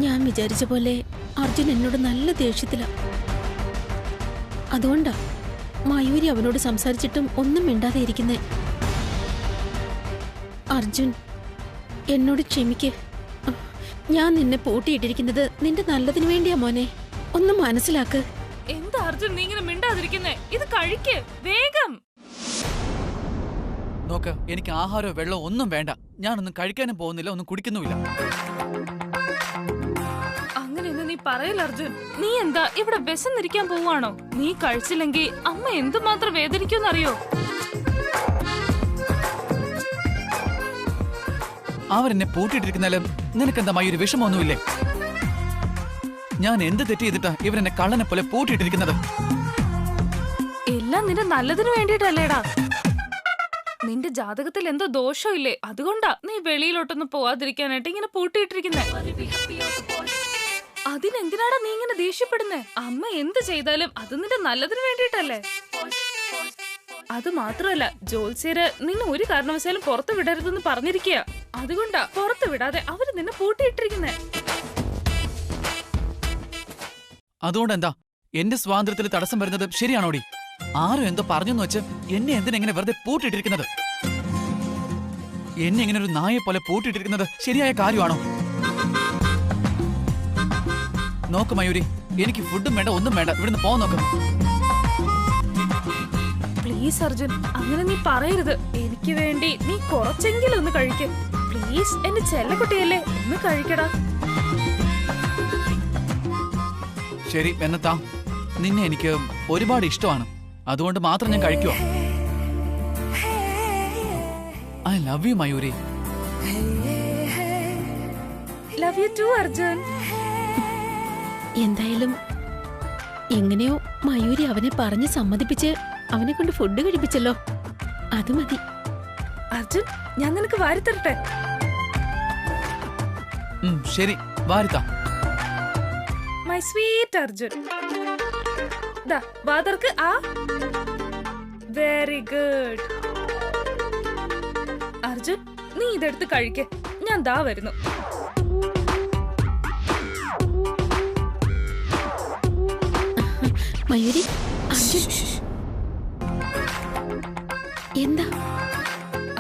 ഞാൻ വിചാരിച്ച പോലെ അർജുൻ എന്നോട് നല്ല ദേഷ്യത്തില. അതുകൊണ്ടാ മയൂരി അവനോട് സംസാരിച്ചിട്ടും ഒന്നും മിണ്ടാതെ ഇരിക്കുന്നേ. അർജുൻ, എന്നോട് ക്ഷമിക്ക്. ഞാൻ നിന്നെ പൂട്ടിയിട്ടിരിക്കുന്നത് നിന്റെ നല്ലതിനു വേണ്ടിയാ മോനെ. ഒന്ന് മനസ്സിലാക്ക്. എന്താ അർജുൻ നീ ഇങ്ങനെ മിണ്ടാതിരിക്കുന്നേ? ഇത് കഴിക്ക് വേഗം. നോക്ക്, എനിക്ക് ആഹാരമോ വെള്ളമോ ഒന്നും വേണ്ട. ഞാനൊന്നും കഴിക്കാനും പോകുന്നില്ല, ഒന്നും കുടിക്കുന്നുമില്ല. അങ്ങനെയൊന്നും നീ പറയില്ല അർജുൻ. നീ എന്താ ഇവിടെ വിശന്നിരിക്കാൻ പോവാണോ? നീ കഴിച്ചില്ലെങ്കിൽ അമ്മ എന്തുമാത്രം വേദനിക്കുമെന്നറിയോ? അവരെന്നെ പൂട്ടിയിട്ടിരിക്കുന്നാലും നിനക്കെന്താ മയൂരി വിഷമമൊന്നുമില്ലേ? ഞാൻ എന്ത് തെറ്റ് ചെയ്തിട്ടാ ഇവരെന്നെ കള്ളനെ പോലെ പൂട്ടിയിട്ടിരിക്കുന്നത്? എല്ലാം നിന്റെ നല്ലതിനു വേണ്ടിയിട്ടല്ലേടാ. നിന്റെ ജാതകത്തിൽ എന്തോ ദോഷമില്ലേ, അതുകൊണ്ടാ നീ വെളിയിലോട്ടൊന്നും പോവാതിരിക്കാനായിട്ട് ഇങ്ങനെ പൂട്ടിയിട്ടിരിക്കുന്നേ. അതിനെന്തിനാടാ നീ ഇങ്ങനെ ദേഷ്യപ്പെടുന്നേ? അമ്മ എന്ത് ചെയ്താലും അത് നിന്റെ നല്ലതിനു വേണ്ടിയിട്ടല്ലേ. അത് മാത്രമല്ല, ജോത്സ്യര് നിന്നെ ഒരു കാരണവശാലും പുറത്തു വിടരുതെന്ന് പറഞ്ഞിരിക്കുക. അതുകൊണ്ടാ പുറത്തു വിടാതെ അവര് നിന്നെ പൂട്ടിയിട്ടിരിക്കുന്നേ. അതുകൊണ്ട് എന്താ എന്റെ സ്വാതന്ത്ര്യത്തിൽ തടസ്സം വരുന്നത് ശരിയാണോടി? ആരും എന്തോ പറഞ്ഞെന്ന് വെച്ച് എന്നെ എന്തിനെങ്ങനെ വെറുതെ പൂട്ടിയിട്ടിരിക്കുന്നത്? എന്നെ ഇങ്ങനെ ഒരു നായെ പോലെ പൂട്ടിയിട്ടിരിക്കുന്നത് ശരിയായ കാര്യമാണോ? നോക്ക് മയൂരി, എനിക്ക് ഫുഡും വേണ്ട, ഒന്നും വേണ്ട. ഇവിടുന്ന് പോകാൻ നോക്ക്. പ്ലീസ് അർജുൻ, അങ്ങനെ നീ പറയരുത്. എനിക്ക് വേണ്ടി നീ കുറച്ചെങ്കിലും ഒന്ന് കഴിക്ക് പ്ലീസ്. എന്റെ ചെല്ലക്കുട്ടിയല്ലേ, ഒന്ന് കഴിക്കടാ. ശരി, എന്നത്താ, നിന്നെ എനിക്ക് ഒരുപാട് ഇഷ്ടമാണ്. അതുകൊണ്ട് മാത്രം ഞാൻ കഴിക്കുവോ? I love you Mayuri. Love you too Arjun. എന്തായാലും എങ്ങനെയോ മയൂരി അവനെ പറഞ്ഞ് സമ്മതിപ്പിച്ച് അവനെ കൊണ്ട് ഫുഡ് കഴിപ്പിച്ചല്ലോ. അത് മതി. അർജുൻ, ഞാൻ നിനക്ക് വാരിത്തരട്ടെ? ശരി, വാരിത്താ. My sweet Arjun. ദാ വാതർക്ക്. ആ വെരി ഗുഡ്. അർജുൻ, നീ ഇതെടുത്ത് കഴിക്ക്. ഞാൻ ദാ വരുന്നു. മയൂരി, അർജുൻ എന്താ?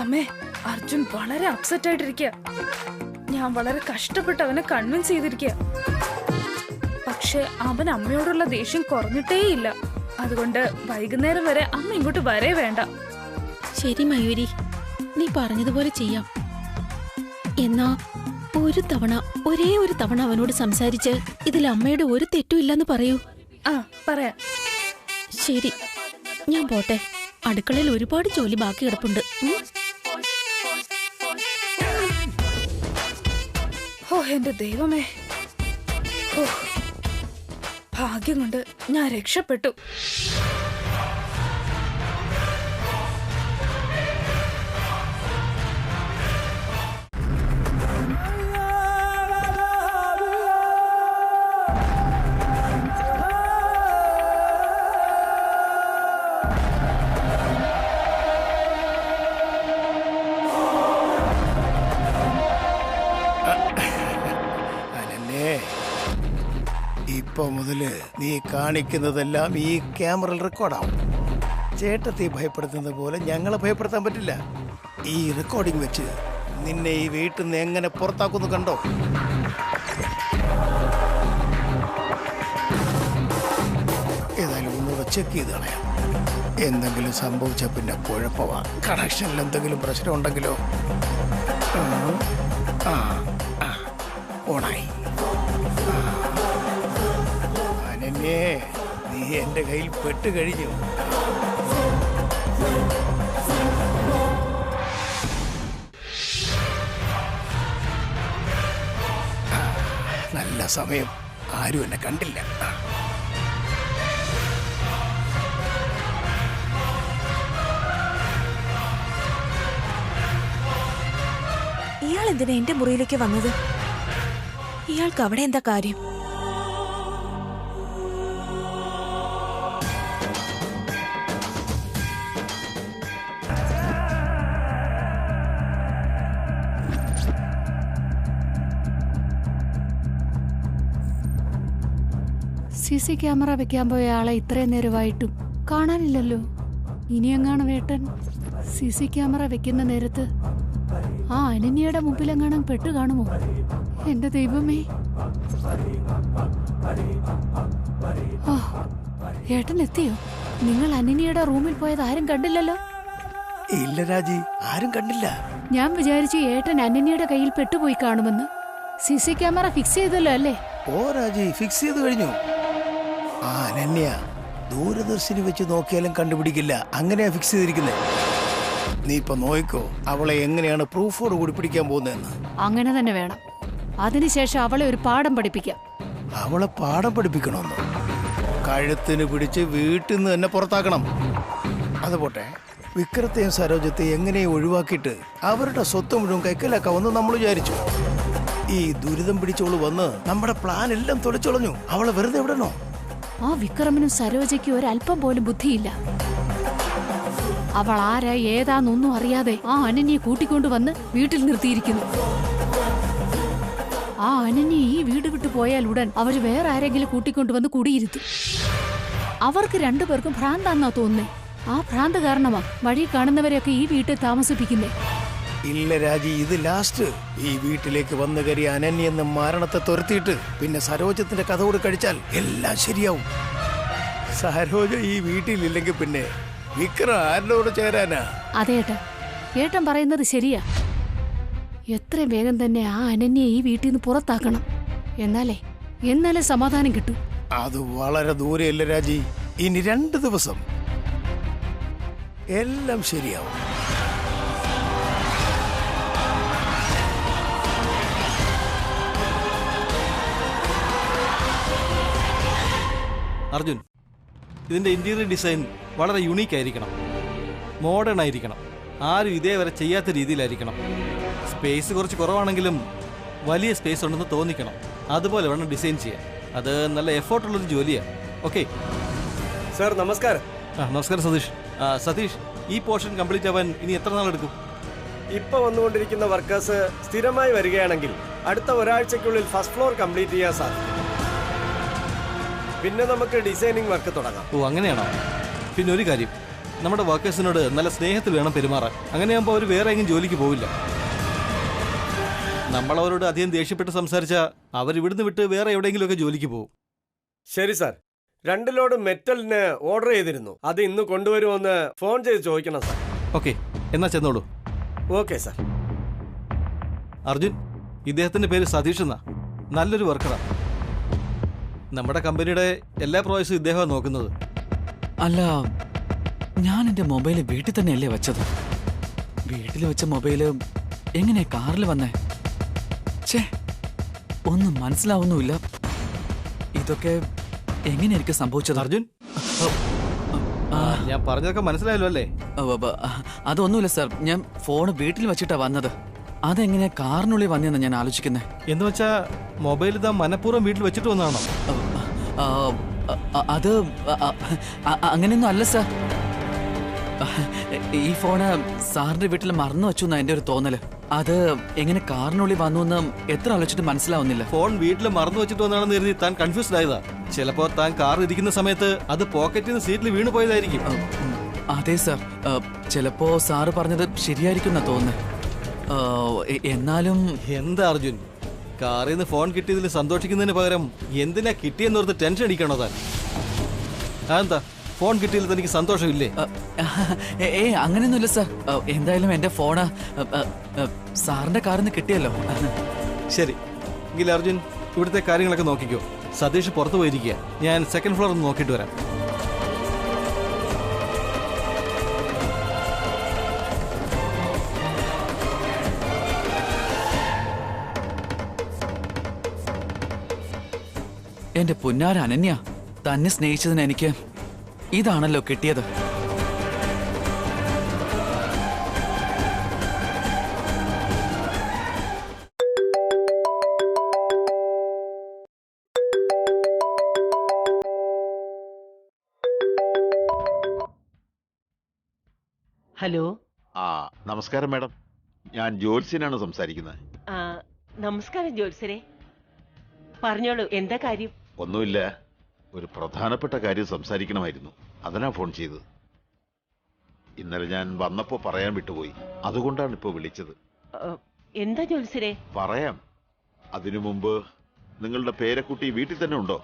അമ്മേ, അർജുൻ വളരെ അപ്സെറ്റ് ആയിട്ടിരിക്കുക. ഞാൻ വളരെ കഷ്ടപ്പെട്ട് അവനെ കൺവിൻസ് ചെയ്തിരിക്കുക. പക്ഷെ അവൻ അമ്മയോടുള്ള ദേഷ്യം കുറഞ്ഞിട്ടേയില്ല. അതുകൊണ്ട് വൈകുന്നേരം വരെ അമ്മ ഇങ്ങോട്ട് വരേ വേണ്ട. ശരി മയൂരി, നീ പറഞ്ഞതുപോലെ ചെയ്യാം. എന്നാ ഒരേ ഒരു തവണ അവനോട് സംസാരിച്ച് ഇതിൽ അമ്മയുടെ ഒരു തെറ്റും ഇല്ലെന്ന് പറയൂ. ആ, പറയാം. ശരി, ഞാൻ പോട്ടെ. അടുക്കളയിൽ ഒരുപാട് ജോലി ബാക്കി കിടപ്പുണ്ട്. ഓ എന്റെ ദൈവമേ, ഓ ഭാഗ്യം കൊണ്ട് ഞാൻ രക്ഷപ്പെട്ടു. ഇപ്പൊ മുതല് നീ കാണിക്കുന്നതെല്ലാം ഈ ക്യാമറയിൽ റെക്കോർഡാവും. ചേട്ടത്തെ ഭയപ്പെടുത്തുന്നത് പോലെ ഞങ്ങളെ ഭയപ്പെടുത്താൻ പറ്റില്ല. ഈ റെക്കോർഡിംഗ് വെച്ച് നിന്നെ ഈ വീട്ടിൽ നിന്ന് എങ്ങനെ പുറത്താക്കുന്നു കണ്ടോ? ഏതായാലും ഒന്നുകൂടെ ചെക്ക് ചെയ്ത് കളയാം. എന്തെങ്കിലും സംഭവിച്ച പിന്നെ കുഴപ്പമാ. കണക്ഷനിൽ എന്തെങ്കിലും പ്രശ്നം ഉണ്ടെങ്കിലോ? ഓണായി. അനന്യേ, നീ എന്റെ കയ്യിൽ പെട്ട് കഴിഞ്ഞു. നല്ല സമയം, ആരും എന്നെ കണ്ടില്ല. ഇയാൾ എന്തിനാ എന്റെ മുറിയിലേക്ക് വന്നത്? ഇയാൾക്ക് അവിടെ എന്താ കാര്യം? CC ക്യാമറ വെക്കാൻ പോയ ആളെ ഇത്രയും നേരമായിട്ടും കാണാനില്ലല്ലോ. ഇനിയെങ്ങാണ് വേട്ടൻ CC ക്യാമറ വെക്കുന്ന നേരത്ത് ആ അനന്യയുടെ മുമ്പിലെങ്ങാനും പെട്ടു കാണുമോ? എന്റെ ദൈവമേ. ഓ, ഏട്ടൻ എത്തിയോ? നിങ്ങൾ അനന്യയുടെ റൂമിൽ പോയത് ആരും കണ്ടില്ലല്ലോ. ഇല്ല രാജി, ആരും കണ്ടില്ല. ഞാൻ വിചാരിച്ചു ഏട്ടൻ അനന്യയുടെ കയ്യിൽ പെട്ടുപോയി കാണുമെന്ന്. CC ക്യാമറ ഫിക്സ് ചെയ്തല്ലോ അല്ലേ? ഓ രാജി, ഫിക്സ് ചെയ്ത് കഴിഞ്ഞു. ആ അനന്യ ദൂരദർശിനി വെച്ച് നോക്കിയാലും കണ്ടുപിടിക്കില്ല, അങ്ങനെയാ ഫിക്സ് ചെയ്തിരിക്കുന്നത്. നീ ഇപ്പൊ നോയിക്കോ അവളെ എങ്ങനെയാണ് പ്രൂഫോട് കൂടി പിടിക്കാൻ പോകുന്നതെന്ന്. അങ്ങനെ തന്നെ വേണം. അതിനുശേഷം അവളെ ഒരു പാഠം പഠിപ്പിക്കാം. അവളെ പാഠം പഠിപ്പിക്കണമെന്നോ? കഴുത്തിന് പിടിച്ച് വീട്ടിൽ നിന്ന് തന്നെ പുറത്താക്കണം. അതുപോട്ടെ, വിക്രത്തെയും സരോജത്തെയും എങ്ങനെയും ഒഴിവാക്കിയിട്ട് അവരുടെ സ്വത്ത് മുഴുവൻ കൈക്കലാക്കാമെന്ന് നമ്മൾ വിചാരിച്ചു. ഈ ദുരിതം പിടിച്ചോള് വന്ന് നമ്മുടെ പ്ലാൻ എല്ലാം തുലച്ചൊളഞ്ഞു. അവളെ വെറുതെ വിടണോ? ആ വിക്രമനും സരോജയ്ക്കും ഒരല്പം പോലും ബുദ്ധിയില്ല. അവൾ ആരാ ഏതാന്നൊന്നും അറിയാതെ ആ അനന്യെ കൂട്ടിക്കൊണ്ടുവന്ന് വീട്ടിൽ നിർത്തിയിരിക്കുന്നു. ആ അനന്യ ഈ വീട് വിട്ടു പോയാൽ ഉടൻ അവര് വേറെ ആരെങ്കിലും കൂട്ടിക്കൊണ്ടുവന്ന് കുടിയിരുത്തും. അവർക്ക് രണ്ടുപേർക്കും ഭ്രാന്താന്നാ തോന്നുന്നേ. ആ ഭ്രാന്ത് കാരണമാ വഴി കാണുന്നവരെയൊക്കെ ഈ വീട്ടിൽ താമസിപ്പിക്കുന്നേ. ഇല്ല രാജി, ഇത് ലാസ്റ്റ്. ഈ വീട്ടിലേക്ക് വന്നു കയറിയ അനന്യെന്ന് മരണത്തെ തുരത്തിയിട്ട് പിന്നെ സരോജത്തിന്റെ കഥയോട് കഴിച്ചാൽ എല്ലാം ശരിയാവും. സരോജ ഈ വീട്ടിലില്ലെങ്കിൽ പിന്നെ വിക്രം ആരോട് ചേരാനാ? അതേട്ടാ, ഏട്ടൻ പറയുന്നത് ശരിയാ. എത്രയും വേഗം തന്നെ ആ അനന്യെ ഈ വീട്ടിൽ നിന്ന് പുറത്താക്കണം. എന്നാലേ സമാധാനം കിട്ടും. അത് വളരെ ദൂരെയല്ല രാജി. ഇനി 2 ദിവസം എല്ലാം ശരിയാവും. അർജുൻ, ഇതിൻ്റെ ഇൻറ്റീരിയർ ഡിസൈൻ വളരെ യുണീക്ക് ആയിരിക്കണം, മോഡേൺ ആയിരിക്കണം, ആരും ഇതേവരെ ചെയ്യാത്ത രീതിയിലായിരിക്കണം. സ്പേസ് കുറച്ച് കുറവാണെങ്കിലും വലിയ സ്പേസ് ഉണ്ടെന്ന് തോന്നിക്കണം. അതുപോലെ വേണം ഡിസൈൻ ചെയ്യാൻ. അത് നല്ല എഫേർട്ടുള്ളൊരു ജോലിയാണ്. ഓക്കെ സാർ, നമസ്കാരം. നമസ്കാരം സതീഷ്. സതീഷ്, ഈ പോർഷൻ കംപ്ലീറ്റ് ആവാൻ ഇനി എത്ര നാളെടുക്കും? ഇപ്പൊ വന്നുകൊണ്ടിരിക്കുന്ന വർക്കേഴ്സ് സ്ഥിരമായി വരികയാണെങ്കിൽ അടുത്ത ഒരാഴ്ചക്കുള്ളിൽ ഫസ്റ്റ് ഫ്ലോർ കംപ്ലീറ്റ് ചെയ്യാൻ സാധിക്കും. പിന്നെ നമുക്ക് ഡിസൈനിങ് വർക്ക് തുടങ്ങാം. ഓ, അങ്ങനെയാണോ? പിന്നെ ഒരു കാര്യം, നമ്മുടെ വർക്കേഴ്സിനോട് നല്ല സ്നേഹത്തിൽ വേണം പെരുമാറാൻ. അങ്ങനെയാകുമ്പോൾ അവർ വേറെ എങ്ങും ജോലിക്ക് പോവില്ല. നമ്മളവരോട് അധികം ദേഷ്യപ്പെട്ട് സംസാരിച്ചാൽ അവരിവിടുന്ന് വിട്ട് വേറെ എവിടെയെങ്കിലുമൊക്കെ ജോലിക്ക് പോകും. ശരി സാർ. 2 ലോഡ് മെറ്റലിന് ഓർഡർ ചെയ്തിരുന്നു. അത് ഇന്ന് കൊണ്ടുവരുമെന്ന് ഫോൺ ചെയ്ത് ചോദിക്കണം സാർ. ഓക്കെ, എന്നാ ചെന്നോളൂ. Okay sir. അർജുൻ, ഇദ്ദേഹത്തിന്റെ പേര് സതീഷ് എന്നാ. നല്ലൊരു വർക്കറാണ്. നമ്മുടെ കമ്പനിയുടെ എല്ലാ പ്രോജക്ട്സും ഇദ്ദേഹമാണ് നോക്കുന്നത്. അല്ല, ഞാൻ എൻ്റെ മൊബൈല് വീട്ടിൽ തന്നെയല്ലേ വെച്ചത്. വീട്ടിൽ വെച്ച മൊബൈല് എങ്ങനെ കാറിൽ വന്നേ? ഛേ, ഒന്നും മനസ്സിലാവുന്നുമില്ല. ഇതൊക്കെ എങ്ങനെയായിരിക്കും സംഭവിച്ചത്? അർജുൻ, ഞാൻ പറഞ്ഞതൊക്കെ മനസ്സിലായല്ലോ അല്ലേ? അതൊന്നുമില്ല സാർ, ഞാൻ ഫോണ് വീട്ടിൽ വെച്ചിട്ടാ വന്നത്. അതെങ്ങനെയാ കാറിനുള്ളിൽ വന്നതെന്ന് ഞാൻ ആലോചിക്കുന്നത്. എന്ന് വെച്ചാ മൊബൈൽ ഇതാ മനഃപൂർവ്വം വീട്ടിൽ വെച്ചിട്ട് വന്നതാണോ? അത് അങ്ങനെയൊന്നും അല്ല സാർ. ഈ ഫോണ് സാറിന്റെ വീട്ടിൽ മറന്നു വെച്ചു എന്നാ എന്റെ ഒരു തോന്നല്. അത് എങ്ങനെ കാറിനുള്ളിൽ വന്നു എന്ന് എത്ര ആലോചിച്ചിട്ട് മനസ്സിലാവുന്നില്ല. ഫോൺ വീട്ടിൽ മറന്നു വെച്ചിട്ട് വന്നാണെന്ന് കരുതി താൻ കൺഫ്യൂസ്ഡ് ആയതാ. ചിലപ്പോ താൻ കാർ ഇരിക്കുന്ന സമയത്ത് അത് പോക്കറ്റിൽ നിന്ന് സീറ്റിൽ വീണു പോയതായിരിക്കും. അതെ സാർ, ചിലപ്പോ സാറ് പറഞ്ഞത് ശരിയായിരിക്കും എന്നാ തോന്നുന്നത്. എന്നാലും എന്താ അർജുൻ, കാറിൽ നിന്ന് ഫോൺ കിട്ടിയതിൽ സന്തോഷിക്കുന്നതിന് പകരം എന്തിനാ കിട്ടിയെന്നോർത്ത് ടെൻഷൻ അടിക്കണോ താൻ? അതെന്താ, ഫോൺ കിട്ടിയതിൽ തനിക്ക് സന്തോഷമില്ലേ? അങ്ങനെയൊന്നുമില്ല സാർ. എന്തായാലും എന്റെ ഫോണ് സാറിന്റെ കാറിൽ നിന്ന് കിട്ടിയല്ലോ. ശരി എങ്കിൽ അർജുൻ, ഇവിടുത്തെ കാര്യങ്ങളൊക്കെ നോക്കിക്കോ. സതീഷ് പുറത്തു പോയിരിക്കുക. ഞാൻ 2nd ഫ്ലോർ ഒന്ന് നോക്കിയിട്ട് വരാം. എന്റെ പുന്നാര അനന്യ, തന്നെ സ്നേഹിച്ചതിന് എനിക്ക് ഇതാണല്ലോ കിട്ടിയത്. ഹലോ. നമസ്കാരം മാഡം, ഞാൻ ജ്യോത്സ്യനാണ് സംസാരിക്കുന്നത്. നമസ്കാരം ജ്യോത്സ്യരെ, പറഞ്ഞോളൂ, എന്താ കാര്യം? ഒന്നുമില്ല, ഒരു പ്രധാനപ്പെട്ട കാര്യം സംസാരിക്കണമായിരുന്നു. അതിനാ ഫോൺ ചെയ്തത്. ഇന്നലെ ഞാൻ വന്നപ്പോ പറയാൻ വിട്ടുപോയി. അതുകൊണ്ടാണ് ഇപ്പോ വിളിച്ചത്. എന്താ ജോത്സരെ? പറയാം. അതിനു മുമ്പ് നിങ്ങളുടെ പേരക്കുട്ടി വീട്ടിൽ തന്നെ ഉണ്ടോ?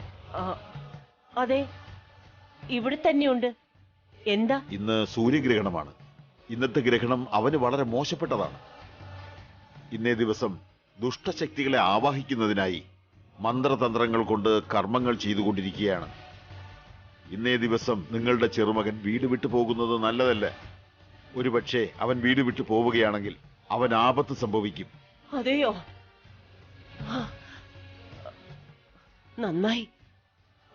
അതെ, ഇവിടെ തന്നെയുണ്ട്. എന്താ? ഇന്ന് സൂര്യഗ്രഹണമാണ്. ഇന്നത്തെ ഗ്രഹണം അവന് വളരെ മോശപ്പെട്ടതാണ്. ഇന്നേ ദിവസം ദുഷ്ടശക്തികളെ ആവാഹിക്കുന്നതിനായി മന്ത്രതന്ത്രങ്ങൾ കൊണ്ട് കർമ്മങ്ങൾ ചെയ്തുകൊണ്ടിരിക്കുകയാണ്. ഇന്നേ ദിവസം നിങ്ങളുടെ ചെറുമകൻ വീട് വിട്ടു പോകുന്നത് നല്ലതല്ല. ഒരുപക്ഷെ അവൻ വീട് വിട്ടു പോവുകയാണെങ്കിൽ അവൻ ആപത്ത് സംഭവിക്കും. അതെയോ? നന്നായി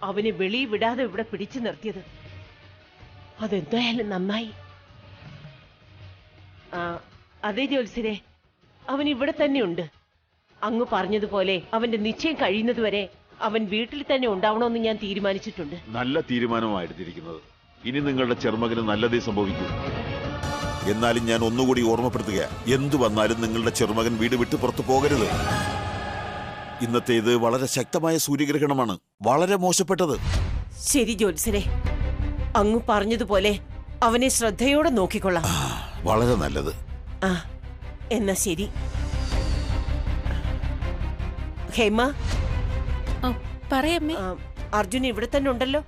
അവനെ വെളി വിടാതെ ഇവിടെ പിടിച്ചു നിർത്തിയത്. അതെന്തായാലും നന്നായി. അതേ ജോത്സരെ, അവൻ ഇവിടെ തന്നെയുണ്ട്. അങ്ങ് പറഞ്ഞതുപോലെ അവന്റെ നിശ്ചയം കഴിയുന്നതുവരെ അവൻ വീട്ടിൽ തന്നെ ഉണ്ടാവണമെന്ന് ഞാൻ തീരുമാനിച്ചിട്ടുണ്ട്. നല്ല തീരുമാനമായിരുന്നിരിക്കുന്നത്. ഇനി നിങ്ങളുടെ ചെറുമകന് നല്ലതേ സംഭവിക്കൂ. എന്നാലും ഞാൻ ഒന്നുകൂടി ഓർമ്മപ്പെടുത്തുക, എന്തു വന്നാലും നിങ്ങളുടെ ചെറുമകൻ വീട് വിട്ട് പുറത്തു പോകരുത്. ഇന്നത്തേത് വളരെ ശക്തമായ സൂര്യഗ്രഹണമാണ്, വളരെ മോശപ്പെട്ടത്. ശരി ജോത്സരെ, അങ്ങ് പറഞ്ഞതുപോലെ അവനെ ശ്രദ്ധയോടെ നോക്കിക്കൊള്ളാം. വളരെ നല്ലത്. എന്നാ ശരി. ഹേമ, പറയമ്മേ. അർജുൻ ഇവിടെ തന്നെ ഉണ്ടല്ലോ?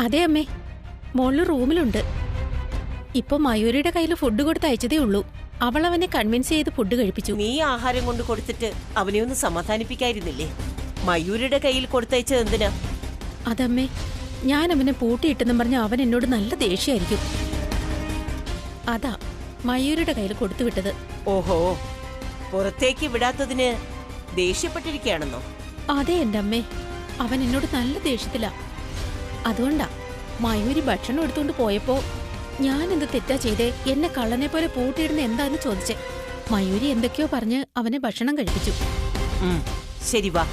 അതെ അമ്മേ, മോളില് റൂമിലുണ്ട്. ഇപ്പൊ മയൂരിയുടെ കയ്യിൽ ഫുഡ് കൊടുത്ത് അയച്ചതേ ഉള്ളൂ. അവൾ അവനെ കൺവിൻസ് ചെയ്ത് ഫുഡ് കഴിപ്പിച്ചു. നീ ആഹാരം കൊണ്ട് കൊടുത്തിട്ട് അവനെ ഒന്ന് സമാധാനിപ്പിക്കായിരുന്നില്ലേ? മയൂരിയുടെ കയ്യിൽ കൊടുത്തയച്ചത് എന്തിനാ? അതമ്മേ, ഞാൻ അവനെ പൂട്ടിയിട്ടെന്നും പറഞ്ഞ അവൻ എന്നോട് നല്ല ദേഷ്യമായിരിക്കും. അതാ മയൂരിയുടെ കയ്യിൽ കൊടുത്തു വിട്ടത്. ഓഹോ, പുറത്തേക്ക് വിടാത്തതിന് ദേഷ്യപ്പെട്ടിരിക്കുകയാണെന്നോ? അതെ എന്റെ അമ്മേ, അവൻ എന്നോട് നല്ല ദേഷ്യത്തിലാ. അതുകൊണ്ടാ മയൂരി ഭക്ഷണം എടുത്തുകൊണ്ട് പോയപ്പോ ഞാൻ എന്ത് തെറ്റാ ചെയ്തേ, എന്നെ കള്ളനെ പോലെ പൂട്ടിയിടുന്ന എന്താന്ന് ചോദിച്ചേ. മയൂരി എന്തൊക്കെയോ പറഞ്ഞ് അവനെ ഭക്ഷണം കഴിപ്പിച്ചു. ശരി, വാ,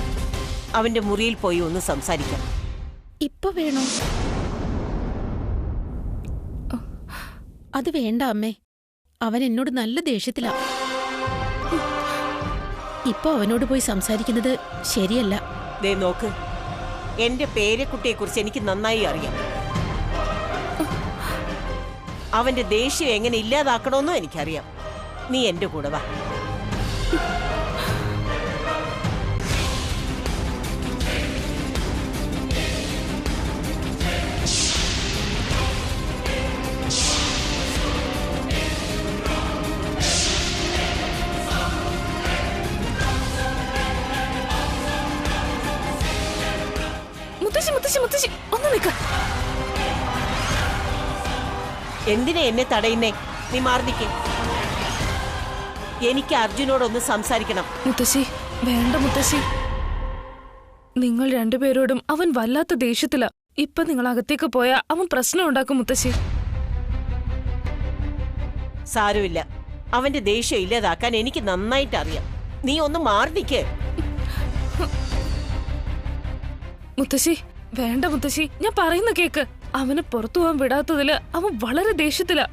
അവന്റെ മുറിയിൽ പോയി ഒന്ന് സംസാരിക്കാം. ഇപ്പൊ വേണോ? അത് വേണ്ട അമ്മേ, അവൻ എന്നോട് നല്ല ദേഷ്യത്തിലാ. ഇപ്പൊ അവനോട് പോയി സംസാരിക്കുന്നത് ശരിയല്ല. ദേ നോക്ക്, എന്റെ പേരക്കുട്ടിയെ കുറിച്ച് എനിക്ക് നന്നായി അറിയാം. അവന്റെ ദേഷ്യം എങ്ങനെ ഇല്ലാതാക്കണമെന്നും എനിക്കറിയാം. നീ എന്റെ കൂടെ വാ. ഒന്ന് നിൽക്ക. എന്തിനാ എന്നെ തടയുന്നേ? നീ മാറി നിൽക്കേ. എനിക്ക് അർജുനോടൊന്ന് സംസാരിക്കണം. മുത്തശ്ശി, വേണ്ട മുത്തശ്ശി. നിങ്ങൾ രണ്ടുപേരോടും അവൻ വല്ലാത്ത ദേഷ്യത്തിലാ. ഇപ്പൊ നിങ്ങൾ അകത്തേക്ക് പോയാ അവൻ പ്രശ്നം ഉണ്ടാക്കും മുത്തശ്ശി. സാരമില്ല, അവന്റെ ദേഷ്യം ഇല്ലാതാക്കാൻ എനിക്ക് നന്നായിട്ട് അറിയാം. നീ ഒന്ന് മാറി നിൽക്കേ. മുത്തശ്ശി, വേണ്ട മുത്തശ്ശി, ഞാൻ പറയുന്ന കേക്ക്. അവനെ പുറത്തു പോകാൻ വിടാത്തതില് അവൻ വളരെ ദേഷ്യത്തിലാ.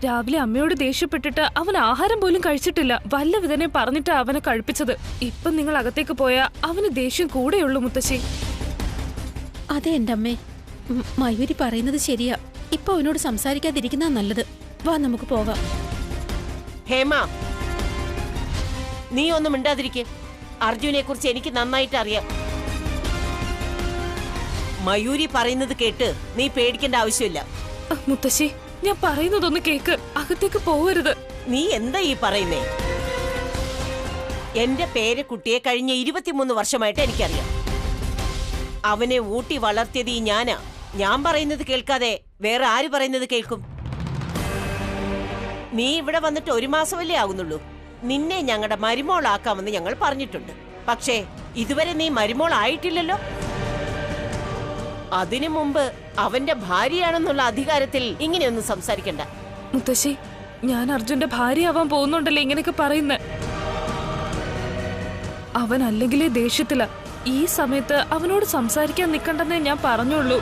രാവിലെ അമ്മയോട് ദേഷ്യപ്പെട്ടിട്ട് അവൻ ആഹാരം പോലും കഴിച്ചിട്ടില്ല. വല്ല വിധനെ പറഞ്ഞിട്ടാ അവനെ കഴിപ്പിച്ചത്. ഇപ്പൊ നിങ്ങൾ അകത്തേക്ക് പോയാ അവന് ദേഷ്യം കൂടെയുള്ളൂ മുത്തശ്ശി. അതെ എന്റെ അമ്മേ, മയൂരി പറയുന്നത് ശരിയാ. ഇപ്പൊ അവനോട് സംസാരിക്കാതിരിക്കുന്ന നല്ലത്. വാ, നമുക്ക് പോകാം. ഹേമ, നീ ഒന്നും മിണ്ടാതിരിക്കെ. അർജുനെ കുറിച്ച് എനിക്ക് നന്നായിട്ട് അറിയാം. മയൂരി പറയുന്നത് കേട്ട് നീ പേടിക്കേണ്ട ആവശ്യമില്ല. മുത്തശ്ശി, ഞാൻ പറയുന്നതൊന്ന് കേക്ക്. അകത്തേക്ക് പോവരുത്. നീ എന്താ ഈ പറയുന്നേ? എന്റെ പേരക്കുട്ടിയെ കഴിഞ്ഞ 23 വർഷമായിട്ട് എനിക്കറിയാം. അവനെ ഊട്ടി വളർത്തിയത് ഈ ഞാനാ. ഞാൻ പറയുന്നത് കേൾക്കാതെ വേറെ ആര് പറയുന്നത് കേൾക്കും? നീ ഇവിടെ വന്നിട്ട് 1 മാസമല്ലേ ആകുന്നുള്ളൂ. നിന്നെ ഞങ്ങളുടെ മരുമോളാക്കാമെന്ന് ഞങ്ങൾ പറഞ്ഞിട്ടുണ്ട്. പക്ഷേ ഇതുവരെ നീ മരുമോളായിട്ടില്ലല്ലോ. അതിനു മുമ്പ് അവന്റെ ഭാര്യയാണെന്നുള്ള അധികാരത്തിൽ ഇങ്ങനെയൊന്നും സംസാരിക്കണ്ട. മുത്തശ്ശി, ഞാൻ അർജുന്റെ ഭാര്യയാവാൻ പോകുന്നുണ്ടല്ലേ ഇങ്ങനെയൊക്കെ പറയുന്നേ. അവൻ അല്ലെങ്കിലേ ദേഷ്യത്തില. ഈ സമയത്ത് അവനോട് സംസാരിക്കാൻ നിൽക്കണ്ടെന്നേ ഞാൻ പറഞ്ഞുള്ളൂ.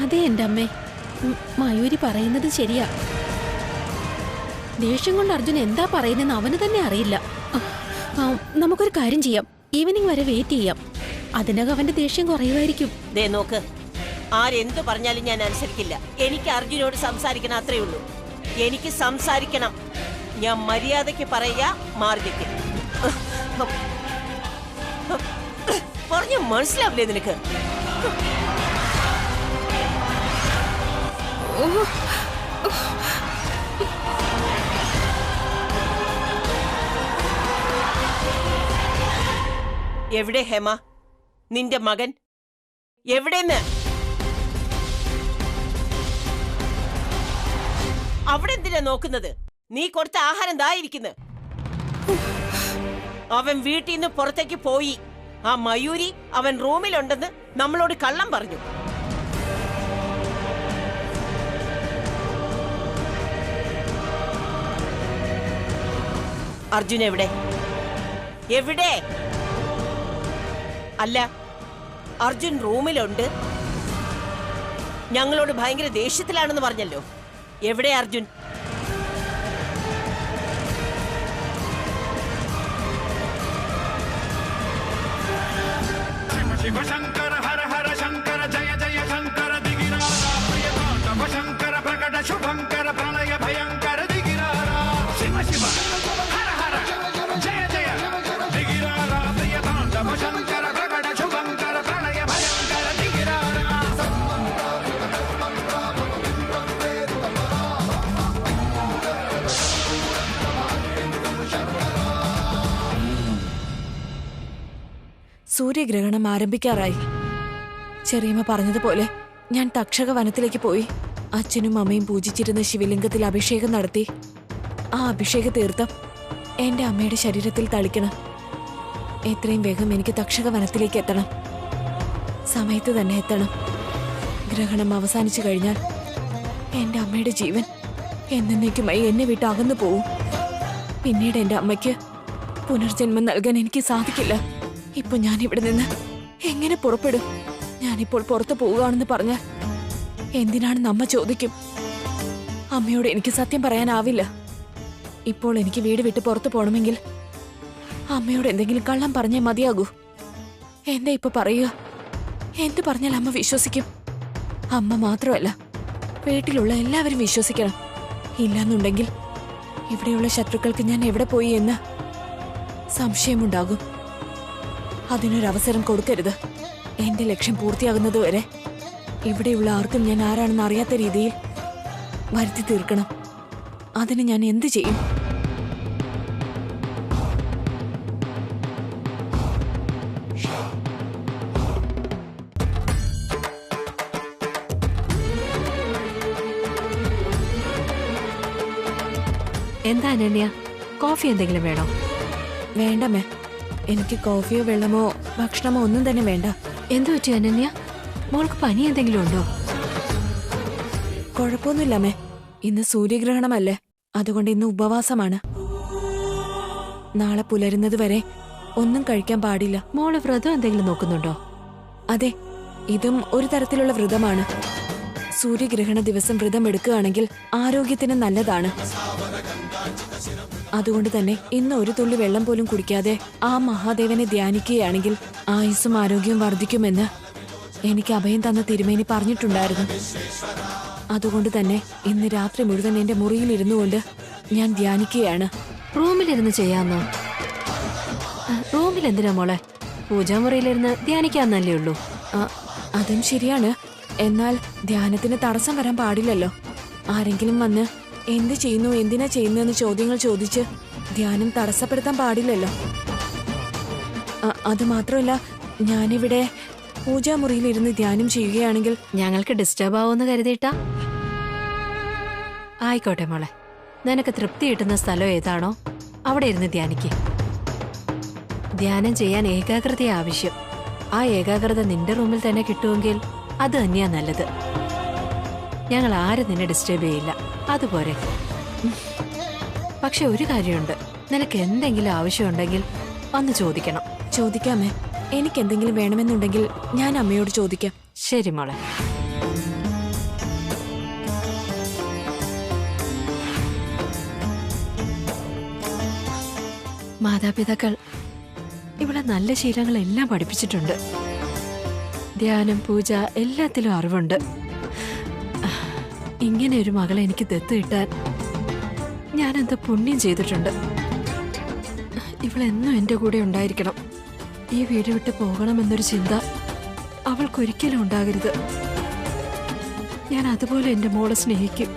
അതെ എന്റെ അമ്മേ, മയൂരി പറയുന്നത് ശരിയാ. ദേഷ്യം കൊണ്ട് അർജുൻ എന്താ പറയുന്നതെന്ന് അവന് തന്നെ അറിയില്ല. നമുക്കൊരു കാര്യം ചെയ്യാം, ഈവനിങ് വരെ വെയിറ്റ് ചെയ്യാം. അതിനകം അവന്റെ ദേഷ്യം കുറയുമായിരിക്കും. ദേ നോക്ക്, ആരെന്ത് പറഞ്ഞാലും ഞാൻ അനുസരിക്കില്ല. എനിക്ക് അർജുനോട് സംസാരിക്കണം, അത്രേ ഉള്ളൂ. എനിക്ക് സംസാരിക്കണം. ഞാൻ മര്യാദയ്ക്ക് പറയാ, മാർഗയ്ക്ക് പറഞ്ഞു മനസ്സിലാവില്ലേ നിനക്ക്? എവിടെ ഹേമ, നിന്റെ മകൻ എവിടെന്ന്? അവിടെ എന്തിനാ നോക്കുന്നത്? നീ കൊടുത്ത ആഹാരം ദായിരിക്കുന്നു. അവൻ വീട്ടിൽ നിന്ന് പുറത്തേക്ക് പോയി. ആ മയൂരി അവൻ റൂമിലുണ്ടെന്ന് നമ്മളോട് കള്ളം പറഞ്ഞു. അർജുൻ എവിടെ? എവിടെ? അല്ല, അർജുൻ റൂമിലുണ്ട്, ഞങ്ങളോട് ഭയങ്കര ദേഷ്യത്തിലാണെന്ന് പറഞ്ഞല്ലോ. എവിടെ അർജുൻ? ശിവശങ്കര ഹര ഹര ശങ്കര ജയ ജയ ശങ്കര ദിഗിരാര പ്രിയതാണ്ഡവ ശങ്കര പ്രകട ശുഭങ്കര പ്രളയ ഭയങ്കര ദിഗിരാര ശിവ ശിവ ഹര ഹര ജയ ജയ ദിഗിരാര പ്രിയതാണ്ഡവ ശങ്കര പ്രകട ശുഭങ്കര പ്രളയ ഭയങ്കര ദിഗിരാര. സൂര്യഗ്രഹണം ആരംഭിക്കാറായി. ചെറിയമ്മ പറഞ്ഞതുപോലെ ഞാൻ തക്ഷക വനത്തിലേക്ക് പോയി അച്ഛനും അമ്മയും പൂജിച്ചിരുന്ന ശിവലിംഗത്തിൽ അഭിഷേകം നടത്തി. ആ അഭിഷേക തീർത്ഥം എന്റെ അമ്മയുടെ ശരീരത്തിൽ തളിക്കണം. എത്രയും വേഗം എനിക്ക് തക്ഷക വനത്തിലേക്ക് എത്തണം. സമയത്ത് തന്നെ എത്തണം. ഗ്രഹണം അവസാനിച്ചു കഴിഞ്ഞാൽ എന്റെ അമ്മയുടെ ജീവൻ എന്നേക്കുമായി എന്നെ വിട്ട് അകന്നു പോവും. പിന്നീട് എന്റെ അമ്മയ്ക്ക് പുനർജന്മം നൽകാൻ എനിക്ക് സാധിക്കില്ല. ഇപ്പൊ ഞാൻ ഇവിടെ നിന്ന് എങ്ങനെ പുറപ്പെടും? ഞാനിപ്പോൾ പുറത്തു പോവുകയാണെന്ന് പറഞ്ഞാൽ എന്തിനാണെന്ന് അമ്മ ചോദിക്കും. അമ്മയോട് എനിക്ക് സത്യം പറയാനാവില്ല. ഇപ്പോൾ എനിക്ക് വീട് വിട്ട് പുറത്തു പോകണമെങ്കിൽ അമ്മയോട് എന്തെങ്കിലും കള്ളം പറഞ്ഞേ മതിയാകൂ. എന്താ ഇപ്പൊ പറയുക? എന്ത് പറഞ്ഞാൽ അമ്മ വിശ്വസിക്കും? അമ്മ മാത്രമല്ല, വീട്ടിലുള്ള എല്ലാവരും വിശ്വസിക്കണം. ഇല്ലാന്നുണ്ടെങ്കിൽ ഇവിടെയുള്ള ശത്രുക്കൾക്ക് ഞാൻ എവിടെ പോയി എന്ന് സംശയമുണ്ടാകും. അതിനൊരവസരം കൊടുക്കരുത്. എന്റെ ലക്ഷ്യം പൂർത്തിയാകുന്നതുവരെ ഇവിടെയുള്ള ആർക്കും ഞാൻ ആരാണെന്ന് അറിയാത്ത രീതിയിൽ വരുത്തി തീർക്കണം. അതിന് ഞാൻ എന്ത് ചെയ്യും? എന്താ അനന്യ, കോഫി എന്തെങ്കിലും വേണോ? വേണ്ടമ്മേ, എനിക്ക് കോഫിയോ വെള്ളമോ ഭക്ഷണമോ ഒന്നും തന്നെ വേണ്ട. എന്തു പറ്റി അനന്യ? മോൾക്ക് പനി എന്തെങ്കിലും ഉണ്ടോ? കുഴപ്പമൊന്നുമില്ലമ്മേ. ഇന്ന് സൂര്യഗ്രഹണമല്ലേ, അതുകൊണ്ട് ഇന്ന് ഉപവാസമാണ്. നാളെ പുലരുന്നത് വരെ ഒന്നും കഴിക്കാൻ പാടില്ല. മോള് വ്രതം എന്തെങ്കിലും നോക്കുന്നുണ്ടോ? അതെ, ഇതും ഒരു തരത്തിലുള്ള വ്രതമാണ്. സൂര്യഗ്രഹണ ദിവസം വ്രതം എടുക്കുകയാണെങ്കിൽ ആരോഗ്യത്തിന് നല്ലതാണ്. അതുകൊണ്ട് തന്നെ ഇന്ന് ഒരു തുള്ളി വെള്ളം പോലും കുടിക്കാതെ ആ മഹാദേവനെ ധ്യാനിക്കുകയാണെങ്കിൽ ആയുസ്സും ആരോഗ്യവും വർദ്ധിക്കുമെന്ന് എനിക്ക് അഭയം തന്ന തിരുമേനി പറഞ്ഞിട്ടുണ്ടായിരുന്നു. അതുകൊണ്ട് തന്നെ ഇന്ന് രാത്രി മുഴുവൻ എന്റെ മുറിയിലിരുന്നു കൊണ്ട് ഞാൻ ധ്യാനിക്കുകയാണ്. റൂമിലിരുന്ന് ചെയ്യാന്നോ? റൂമിൽ എന്തിനാ മോളെ? പൂജാമുറിയിലിരുന്ന് ധ്യാനിക്കാന്നല്ലേ ഉള്ളൂ. അതും ശരിയാണ്. എന്നാൽ ധ്യാനത്തിന് തടസ്സം വരാൻ പാടില്ലല്ലോ. ആരെങ്കിലും വന്ന് എന്ത് ചെയ്യുന്നു, എന്തിനാ ചെയ്യുന്നതെന്ന് ചോദ്യങ്ങൾ ചോദിച്ച് ധ്യാനം തടസ്സപ്പെടുത്താൻ പാടില്ലല്ലോ. അതുമാത്രമല്ല, ഞാനിവിടെ പൂജാമുറിയിലിരുന്ന് ധ്യാനം ചെയ്യുകയാണെങ്കിൽ ഞങ്ങൾക്ക് ഡിസ്റ്റർബ് ആവുമെന്ന് കരുതിയിട്ടാ? ആയിക്കോട്ടെ മോളെ, നിനക്ക് തൃപ്തി കിട്ടുന്ന സ്ഥലം ഏതാണോ അവിടെ ഇരുന്ന് ധ്യാനിക്ക്. ധ്യാനം ചെയ്യാൻ ഏകാഗ്രത ആവശ്യം. ആ ഏകാഗ്രത നിന്റെ റൂമിൽ തന്നെ കിട്ടുമെങ്കിൽ അത് തന്നെയാ നല്ലത്. ഞങ്ങൾ ആരും നിന്നെ ഡിസ്റ്റർബ് ചെയ്യില്ല, അതുപോലെ. പക്ഷെ ഒരു കാര്യമുണ്ട്, നിനക്ക് എന്തെങ്കിലും ആവശ്യമുണ്ടെങ്കിൽ വന്ന് ചോദിക്കണം. ചോദിക്കാമേ. എനിക്ക് എന്തെങ്കിലും വേണമെന്നുണ്ടെങ്കിൽ ഞാൻ അമ്മയോട് ചോദിക്കാം. ശരി മോളെ. മാതാപിതാക്കൾ ഇവിടെ നല്ല ശീലങ്ങളെല്ലാം പഠിപ്പിച്ചിട്ടുണ്ട്. ധ്യാനം, പൂജ എല്ലാത്തിലും അറിവുണ്ട്. ഇങ്ങനെ ഒരു മകളെ എനിക്ക് ദത്ത് കിട്ടാൻ ഞാനെന്ത് പുണ്യം ചെയ്തിട്ടുണ്ട്. ഇവളെന്നും എൻ്റെ കൂടെ ഉണ്ടായിരിക്കണം. ഈ വീട് വിട്ട് പോകണമെന്നൊരു ചിന്ത അവൾക്കൊരിക്കലും ഉണ്ടാകരുത്. ഞാൻ അതുപോലെ എൻ്റെ മോളെ സ്നേഹിക്കും.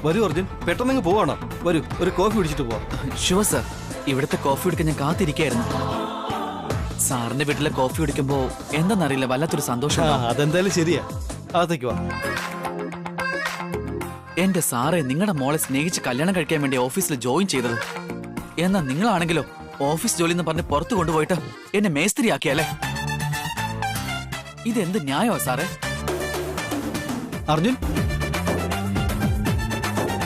വരൂ അർജുൻ, പെട്ടെന്ന് പോവാണോ? വരൂ, ഒരു കോഫി കുടിച്ചിട്ട് പോവാം. ഷുവർ സർ, ഇവിടുത്തെ കോഫി കുടിക്കാൻ ഞാൻ കാത്തിരിക്കായിരുന്നു. സാറിന്റെ വീട്ടിലെ കോഫി കുടിക്കുമ്പോ എന്താണെന്നറിയില്ല, വല്ലാത്തൊരു സന്തോഷം. അതെന്തായാലും ശരിയാ, അകത്തേക്ക് വാ. എന്റെ സാറെ, നിങ്ങളുടെ മോളെ സ്നേഹിച്ച് കല്യാണം കഴിക്കാൻ വേണ്ടി ഓഫീസിൽ ജോയിൻ ചെയ്തത്. എന്നാ നിങ്ങളാണെങ്കിലോ ഓഫീസ് ജോലി എന്ന് പറഞ്ഞ് പുറത്തു കൊണ്ടുപോയിട്ട് എന്നെ മേസ്ത്രിയാക്കിയല്ലേ? ഇതെന്ത് ന്യായമാ സാറേ? അർജുൻ,